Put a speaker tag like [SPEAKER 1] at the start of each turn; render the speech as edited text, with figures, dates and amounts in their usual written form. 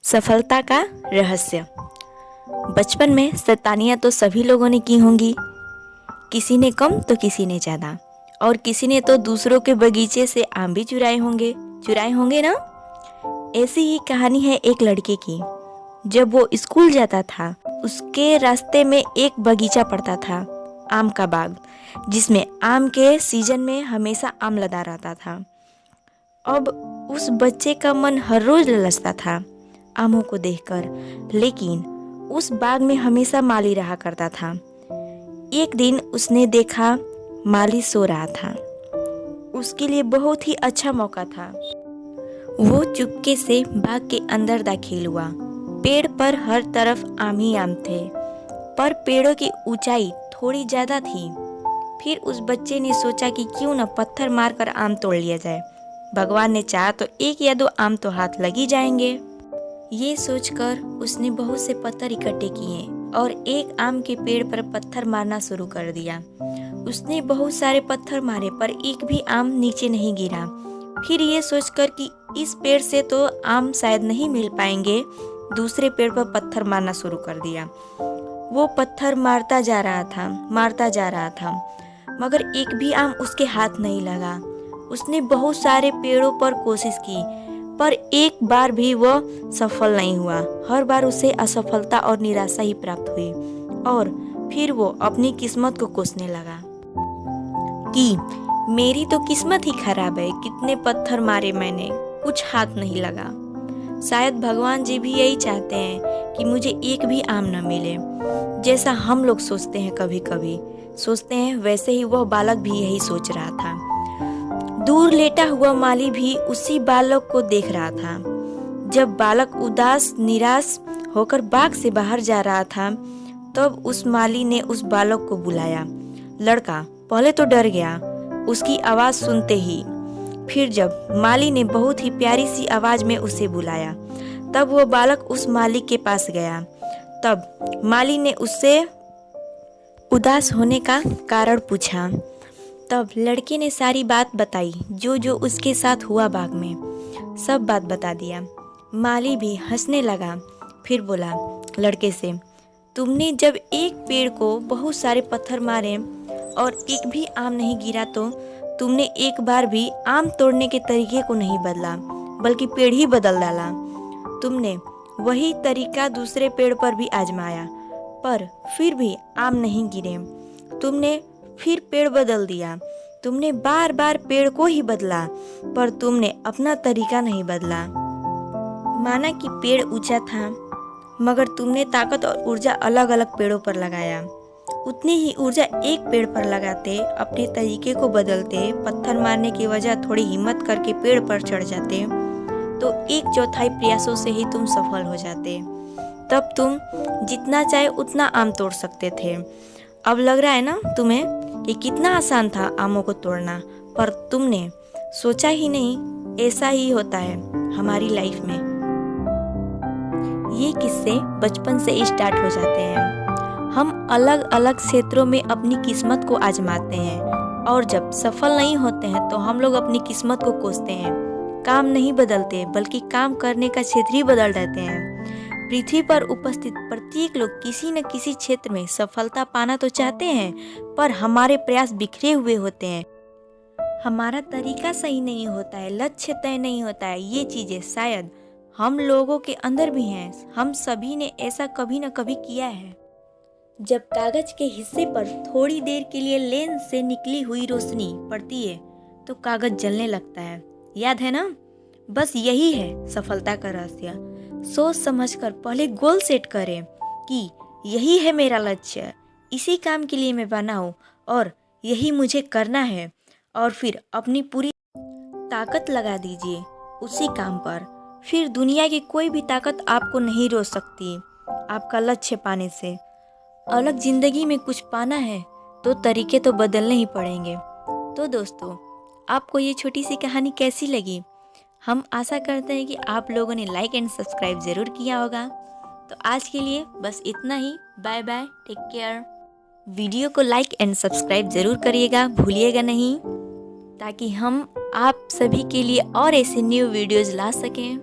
[SPEAKER 1] सफलता का रहस्य। बचपन में शैतानियाँ तो सभी लोगों ने की होंगी, किसी ने कम तो किसी ने ज़्यादा, और किसी ने तो दूसरों के बगीचे से आम भी चुराए होंगे ना। ऐसी ही कहानी है एक लड़के की। जब वो स्कूल जाता था, उसके रास्ते में एक बगीचा पड़ता था, आम का बाग, जिसमें आम के सीजन में हमेशा आम लदा रहता था। अब उस बच्चे का मन हर रोज ललचता था आमों को देखकर, लेकिन उस बाग में हमेशा माली रहा करता था। एक दिन उसने देखा माली सो रहा था। उसके लिए बहुत ही अच्छा मौका था। वो चुपके से बाग के अंदर दाखिल हुआ। पेड़ पर हर तरफ आम ही आम थे, पर पेड़ों की ऊंचाई थोड़ी ज्यादा थी। फिर उस बच्चे ने सोचा कि क्यों न पत्थर मारकर आम तोड़ लिया जाए। भगवान ने चाहा तो एक या दो आम तो हाथ लग ही जाएंगे। ये सोचकर उसने बहुत से पत्थर इकट्ठे किए और एक आम के पेड़ पर पत्थर मारना शुरू कर दिया। उसने बहुत सारे पत्थर मारे पर एक भी आम नीचे नहीं गिरा। फिर ये सोचकर कि इस पेड़ से तो आम शायद नहीं मिल पाएंगे, दूसरे पेड़ पर पत्थर मारना शुरू कर दिया। वो पत्थर मारता जा रहा था, मगर एक भी आम उसके हाथ नहीं लगा। उसने बहुत सारे पेड़ों पर कोशिश की, पर एक बार भी वह सफल नहीं हुआ। हर बार उसे असफलता और निराशा ही प्राप्त हुई, और फिर वो अपनी किस्मत को कोसने लगा कि मेरी तो किस्मत ही खराब है, कितने पत्थर मारे मैंने, कुछ हाथ नहीं लगा। शायद भगवान जी भी यही चाहते हैं कि मुझे एक भी आम न मिले। जैसा हम लोग सोचते हैं, कभी कभी सोचते हैं, वैसे ही वह बालक भी यही सोच रहा था। दूर लेटा हुआ माली भी उसी बालक को देख रहा था। जब बालक उदास निराश होकर बाग से बाहर जा रहा था, तब उस माली ने उस बालक को बुलाया। लड़का पहले तो डर गया उसकी आवाज सुनते ही। फिर जब माली ने बहुत ही प्यारी सी आवाज में उसे बुलाया, तब वो बालक उस माली के पास गया। तब माली ने उससे उदास होने का कारण पूछा। तब लड़के ने सारी बात बताई, जो जो उसके साथ हुआ बाग में, सब बात बता दिया। माली भी हंसने लगा। फिर बोला लड़के से, तुमने जब एक पेड़ को बहुत सारे पत्थर मारे और एक भी आम नहीं गिरा, तो तुमने एक बार भी आम तोड़ने के तरीके को नहीं बदला, बल्कि पेड़ ही बदल डाला। तुमने वही तरीका दूसरे पेड़ पर भी आजमाया, पर फिर भी आम नहीं गिरे। तुमने फिर पेड़ बदल दिया। तुमने बार बार पेड़ को ही बदला, पर तुमने अपना तरीका नहीं बदला। माना कि पेड़ ऊंचा था, मगर तुमने ताकत और ऊर्जा अलग अलग पेड़ों पर लगाया। उतनी ही ऊर्जा एक पेड़ पर लगाते, अपने तरीके को बदलते, पत्थर मारने की वजह थोड़ी हिम्मत करके पेड़ पर चढ़ जाते, तो 1/4 प्रयासों से ही तुम सफल हो जाते। तब तुम जितना चाहे उतना आम तोड़ सकते थे। अब लग रहा है ना तुम्हें कि कितना आसान था आमों को तोड़ना, पर तुमने सोचा ही नहीं ऐसा ही होता है हमारी लाइफ में। ये किस्से बचपन से स्टार्ट हो जाते हैं। हम अलग अलग क्षेत्रों में अपनी किस्मत को आजमाते हैं, और जब सफल नहीं होते हैं तो हम लोग अपनी किस्मत को कोसते हैं। काम नहीं बदलते, बल्कि काम करने का क्षेत्र ही बदल देते हैं। पृथ्वी पर उपस्थित प्रत्येक लोग किसी न किसी क्षेत्र में सफलता पाना तो चाहते हैं, पर हमारे प्रयास बिखरे हुए होते हैं। हमारा तरीका सही नहीं होता है, लक्ष्य तय नहीं होता है। ये चीजें शायद हम लोगों के अंदर भी हैं। हम सभी ने ऐसा कभी न कभी किया है। जब कागज के हिस्से पर थोड़ी देर के लिए लेंस से निकली हुई रोशनी पड़ती है, तो कागज जलने लगता है। याद है ना? बस यही है सफलता का रहस्य। सोच समझकर पहले गोल सेट करें कि यही है मेरा लक्ष्य, इसी काम के लिए मैं बना हूँ और यही मुझे करना है, और फिर अपनी पूरी ताकत लगा दीजिए उसी काम पर। फिर दुनिया की कोई भी ताकत आपको नहीं रोक सकती आपका लक्ष्य पाने से। अलग जिंदगी में कुछ पाना है तो तरीके तो बदलने ही पड़ेंगे। तो दोस्तों, आपको ये छोटी सी कहानी कैसी लगी? हम आशा करते हैं कि आप लोगों ने लाइक एंड सब्सक्राइब जरूर किया होगा। तो आज के लिए बस इतना ही। Bye bye, take care. Video को लाइक एंड सब्सक्राइब जरूर करिएगा, भूलिएगा नहीं, ताकि हम आप सभी के लिए और ऐसे न्यू वीडियोज ला सकें।